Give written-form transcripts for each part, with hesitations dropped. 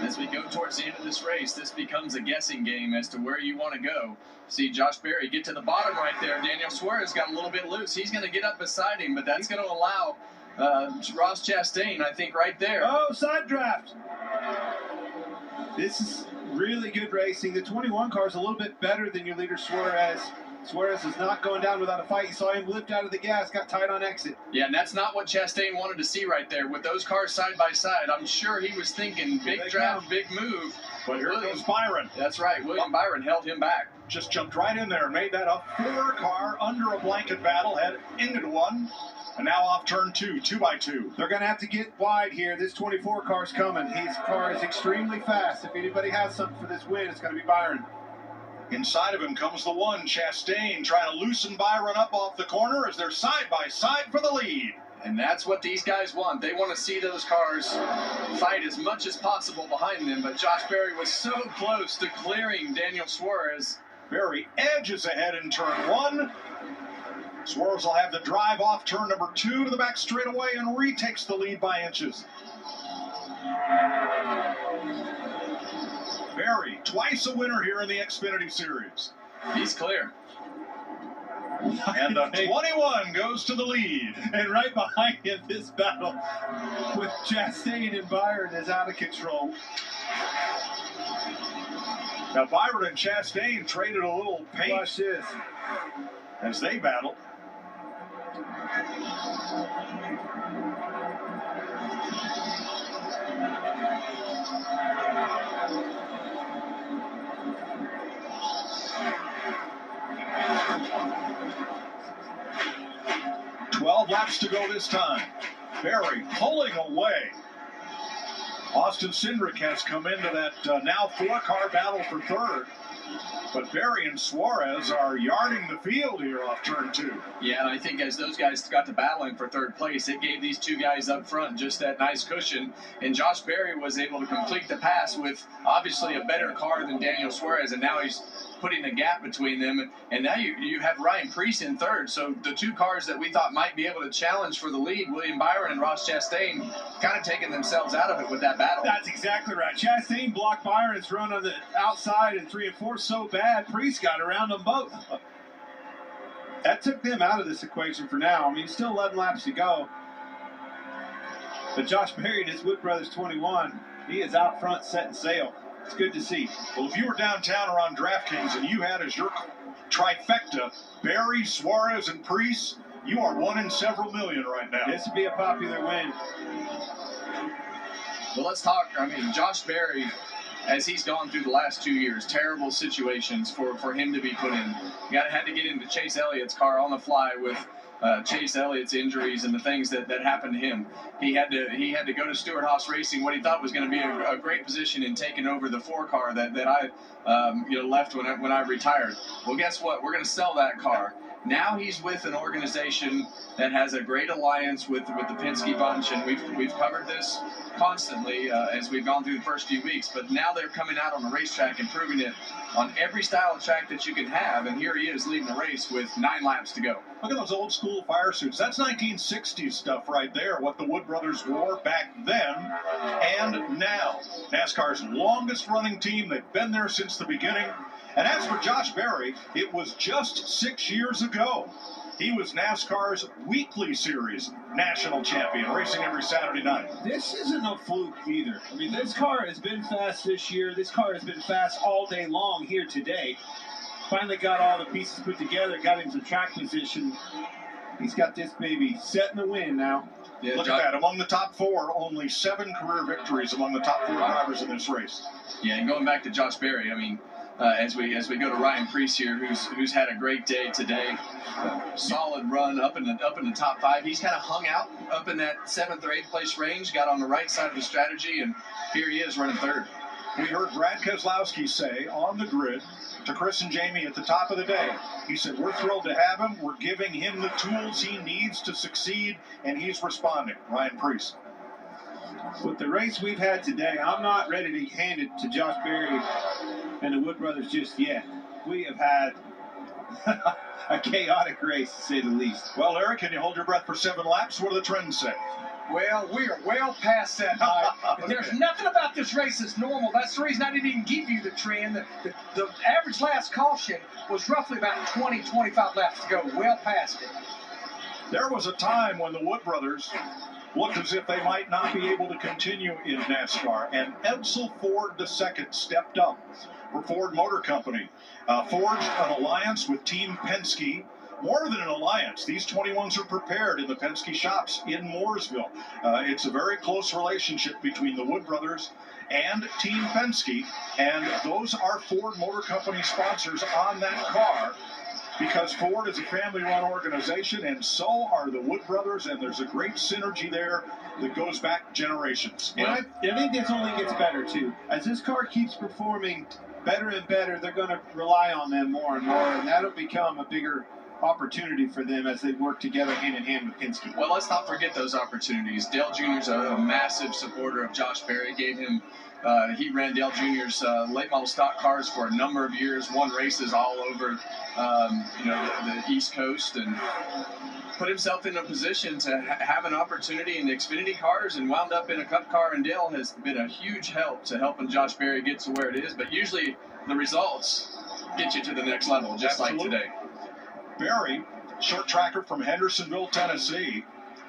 As we go towards the end of this race, this becomes a guessing game as to where you want to go. See Josh Berry get to the bottom right there. Daniel Suarez got a little bit loose. He's going to get up beside him, but that's going to allow Ross Chastain, I think, right there. Oh, side draft. This is really good racing. The 21 car is a little bit better than your leader, Suarez. Suarez is not going down without a fight. You saw him lift out of the gas, got tight on exit. Yeah, and that's not what Chastain wanted to see right there. With those cars side by side, I'm sure he was thinking big draft, big move. But here goes Byron. That's right. William Byron held him back. Just jumped right in there and made that a 4-car under a blanket battle, head into one. And now off turn 2, 2x2. They're going to have to get wide here. This 24 car's coming. His car is extremely fast. If anybody has something for this win, it's going to be Byron. Inside of him comes the one, Chastain, trying to loosen Byron up off the corner as they're side by side for the lead. And that's what these guys want. They want to see those cars fight as much as possible behind them. But Josh Berry was so close to clearing Daniel Suarez. Berry edges ahead in turn 1. Suarez will have the drive off turn number 2 to the back straightaway and retakes the lead by inches. Berry, twice a winner here in the Xfinity Series. He's clear. And the 21 goes to the lead. And right behind him, this battle with Chastain and Byron is out of control. Now Byron and Chastain traded a little paint. Watch this. As they battle. Laps to go this time. Berry pulling away. Austin Cindric has come into that now 4-car battle for third. But Berry and Suarez are yarding the field here off turn 2. Yeah, and I think as those guys got to battling for third place, it gave these two guys up front just that nice cushion. And Josh Berry was able to complete the pass with obviously a better car than Daniel Suarez, and now he's putting a gap between them. And now you have Ryan Preece in third. So the two cars that we thought might be able to challenge for the lead, William Byron and Ross Chastain, kind of taking themselves out of it with that battle. That's exactly right. Chastain blocked Byron's run on the outside in 3 and 4 so bad, Preece got around them both. That took them out of this equation for now. I mean, still 11 laps to go. But Josh Berry and his Wood Brothers 21, he is out front setting sail. It's good to see. Well, if you were downtown or on DraftKings and you had as your trifecta Berry, Suarez, and Preece, you are one in several million right now. This would be a popular win. Well, let's talk. I mean, Josh Berry, as he's gone through the last 2 years, terrible situations for him to be put in. Had to get into Chase Elliott's car on the fly with Chase Elliott's injuries and the things that happened to him. He had to go to Stewart-Haas Racing, what he thought was going to be a great position in taking over the 4-car that I left when I retired. Well, guess what? We're going to sell that car. Now he's with an organization that has a great alliance with the Penske bunch, and we've covered this constantly as we've gone through the first few weeks. But now they're coming out on the racetrack and proving it on every style of track that you can have, and here he is leading the race with 9 laps to go. Look at those old school fire suits. That's 1960s stuff right there, what the Wood Brothers wore back then and now. NASCAR's longest running team. They've been there since the beginning. And as for Josh Berry, it was just 6 years ago. He was NASCAR's weekly series national champion, racing every Saturday night. This isn't a fluke either. I mean, this car has been fast this year. This car has been fast all day long here today. Finally got all the pieces put together, got into track position. He's got this baby set in the win now. Yeah, look at that. Among the top 4, only 7 career victories among the top 4 drivers in this race. Yeah, and going back to Josh Berry, I mean, as we go to Ryan Preece here, who's had a great day today, solid run up in the top 5. He's kind of hung out up in that 7th or 8th place range, got on the right side of the strategy, and here he is running 3rd. We heard Brad Keselowski say on the grid to Chris and Jamie at the top of the day, he said, we're thrilled to have him. We're giving him the tools he needs to succeed, and he's responding. Ryan Preece. With the race we've had today, I'm not ready to hand it to Josh Berry and the Wood Brothers just yet. We have had a chaotic race, to say the least. Well, Eric, can you hold your breath for 7 laps? What do the trends say? Well, we are well past that height. There's nothing about this race that's normal. That's the reason I didn't even give you the trend. The average last caution was roughly about 20, 25 laps to go. Well past it. There was a time when the Wood brothers looked as if they might not be able to continue in NASCAR, and Edsel Ford II stepped up for Ford Motor Company, forged an alliance with Team Penske. More than an alliance, these 21s are prepared in the Penske shops in Mooresville. It's a very close relationship between the Wood brothers and Team Penske, and those are Ford Motor Company sponsors on that car, because Ford is a family-run organization, and so are the Wood brothers, and there's a great synergy there that goes back generations. And I think this only gets better, too. As this car keeps performing better and better, they're going to rely on them more and more, and that'll become a bigger opportunity for them as they work together hand in hand with Penske. Well, let's not forget those opportunities. Dale Jr.'s a massive supporter of Josh Berry. Gave him, he ran Dale Jr.'s late model stock cars for a number of years, won races all over, the East Coast, and put himself in a position to have an opportunity in the Xfinity cars, and wound up in a Cup car. And Dale has been a huge help to helping Josh Berry get to where it is. But usually the results get you to the next level, just Absolutely. like today. Berry, short tracker from Hendersonville, Tennessee.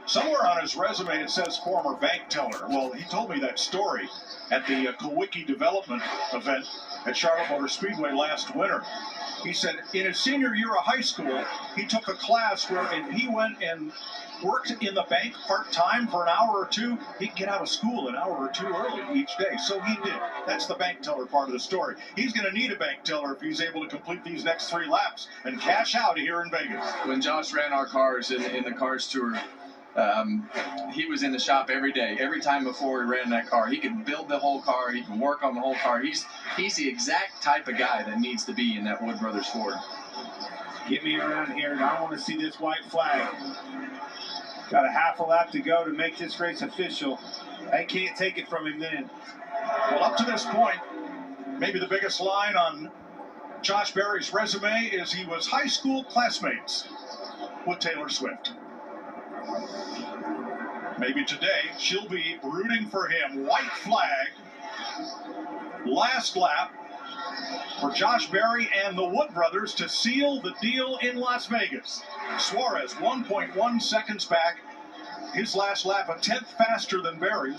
Somewhere on his resume it says former bank teller. Well, he told me that story at the Kawicki development event at Charlotte Motor Speedway last winter. He said in his senior year of high school, he took a class where if he went and worked in the bank part-time for an hour or two, he'd get out of school an hour or two early each day. So he did. That's the bank teller part of the story. He's going to need a bank teller if he's able to complete these next 3 laps and cash out here in Vegas. When Josh ran our cars in the Cars Tour, he was in the shop every day. Every time before he ran that car, he could build the whole car. He can work on the whole car. He's the exact type of guy that needs to be in that Wood Brothers Ford. Get me around here, and I want to see this white flag. Got a half a lap to go to make this race official. They can't take it from him then. Well, up to this point, maybe the biggest line on Josh Berry's resume is he was high school classmates with Taylor Swift. Maybe today she'll be rooting for him. White flag. Last lap for Josh Berry and the Wood brothers to seal the deal in Las Vegas. Suarez 1.1 seconds back. His last lap a 10th faster than Berry.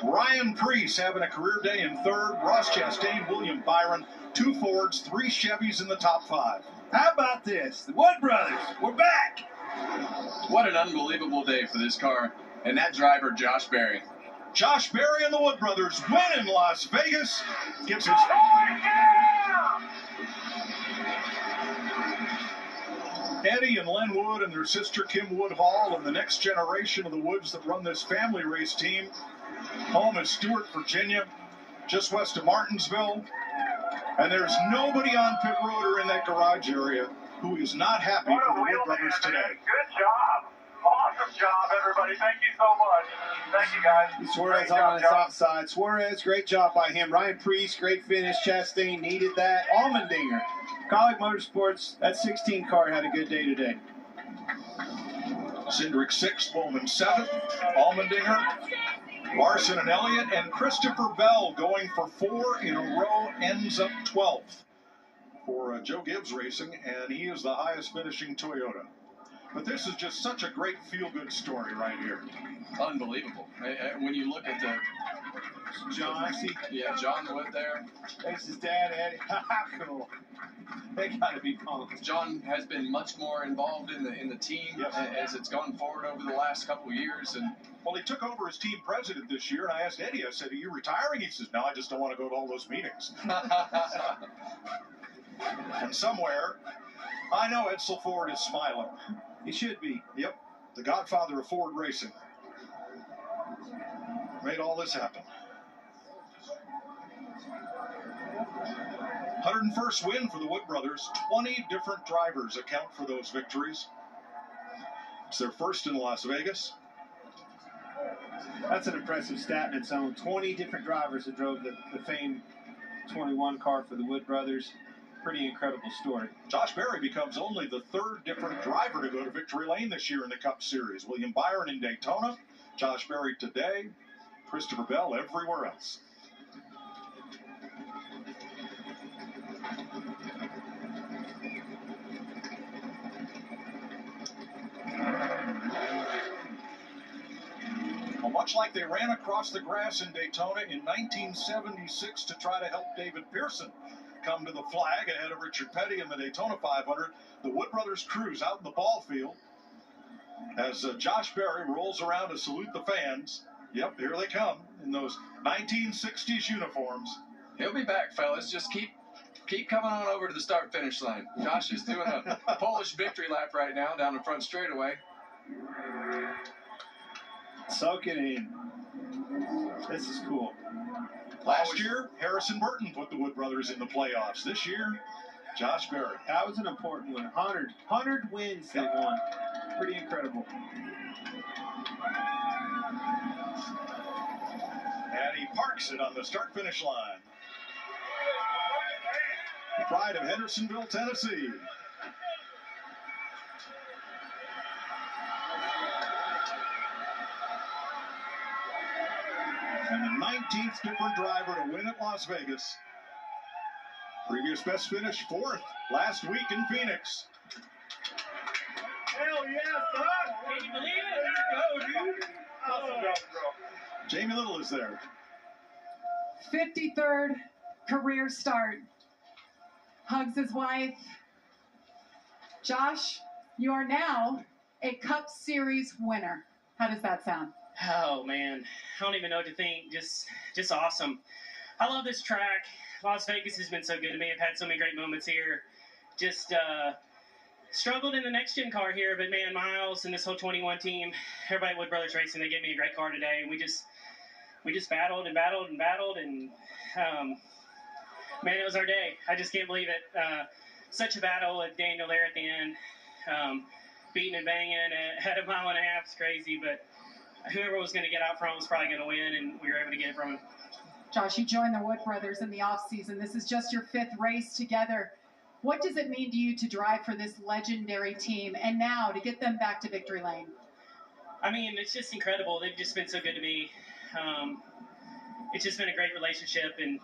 Ryan Preece having a career day in 3rd. Ross Chastain, William Byron, 2 Fords, 3 Chevys in the top 5. How about this? The Wood brothers, we're back. What an unbelievable day for this car and that driver, Josh Berry. Josh Berry and the Wood brothers win in Las Vegas. Gives his... Eddie and Len Wood and their sister Kim Woodhall and the next generation of the Woods that run this family race team. Home is Stewart, Virginia, just west of Martinsville. And there's nobody on pit road or in that garage area who is not happy for the Wood brothers today. Good job. Awesome job, everybody. Thank you so much. Thank you, guys. Suarez on his outside. Suarez, great job by him. Ryan Preece, great finish. Chastain needed that. Allmendinger, Colleague Motorsports, that 16 car had a good day today. Cindric 6th, Bowman 7th, Allmendinger, Larson and Elliott, and Christopher Bell going for 4 in a row, ends up 12th for Joe Gibbs Racing, and he is the highest finishing Toyota. But this is just such a great feel-good story right here. Unbelievable. When you look at the... John, I see. Yeah, John Wood there. There's his dad, Eddie. Cool. They got to be pumped. John has been much more involved in the team as it's gone forward over the last couple of years. And well, he took over as team president this year, and I asked Eddie, I said, are you retiring? He says, no, I just don't want to go to all those meetings. And somewhere, I know Edsel Ford is smiling. He should be. Yep, the godfather of Ford racing. Made all this happen. 101st win for the Wood brothers. 20 different drivers account for those victories. It's their first in Las Vegas. That's an impressive stat in its own. 20 different drivers that drove the famed 21 car for the Wood brothers. Pretty incredible story. Josh Berry becomes only the 3rd different driver to go to victory lane this year in the Cup Series. William Byron in Daytona, Josh Berry today, Christopher Bell everywhere else. Well, much like they ran across the grass in Daytona in 1976 to try to help David Pearson come to the flag ahead of Richard Petty in the Daytona 500, the Wood Brothers cruise out in the ball field as Josh Berry rolls around to salute the fans. Yep, here they come in those 1960s uniforms. He'll be back, fellas. Just keep coming on over to the start-finish line. Josh is doing a Polish victory lap right now down the front straightaway. Soak it in. This is cool. Last year, Harrison Burton put the Wood Brothers in the playoffs. This year, Josh Berry. That was an important one. 100 wins they won. Pretty incredible. And he parks it on the start-finish line. The pride of Hendersonville, Tennessee. And the 19th different driver to win at Las Vegas. Previous best finish, 4th last week in Phoenix. Hell yes, son! Can you believe it? Let's go, dude. Awesome job, bro. Jamie Little is there. 53rd career start. Hugs his wife. Josh, you are now a Cup Series winner. How does that sound? Oh man, I don't even know what to think. Just awesome. I love this track. Las Vegas has been so good to me. I've had so many great moments here. Just struggled in the next gen car here, but man, Miles and this whole 21 team, everybody at Wood Brothers Racing, they gave me a great car today. And we just battled and battled and battled, and man, it was our day. I just can't believe it. Such a battle with Daniel there at the end, beating and banging at a mile and a half. It's crazy, but whoever was going to get out front was probably going to win, and we were able to get it from him. Josh, you joined the Wood Brothers in the offseason. This is just your 5th race together. What does it mean to you to drive for this legendary team and now to get them back to victory lane? I mean, it's just incredible. They've just been so good to me. It's just been a great relationship, and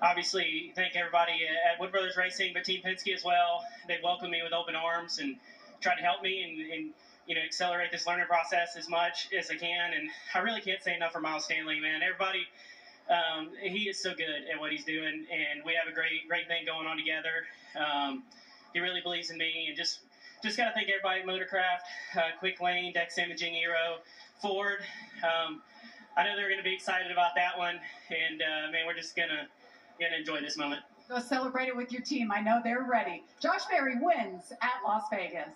obviously thank everybody at Wood Brothers Racing, but Team Penske as well. They've welcomed me with open arms and tried to help me and accelerate this learning process as much as I can. And I really can't say enough for Miles Stanley, man. Everybody, he is so good at what he's doing, and we have a great thing going on together. He really believes in me, and just got to thank everybody at Motorcraft, Quick Lane, Dex Imaging, Aero, Ford. I know they're going to be excited about that one, and man, we're just gonna enjoy this moment. Go celebrate it with your team. I know they're ready. Josh Berry wins at Las Vegas.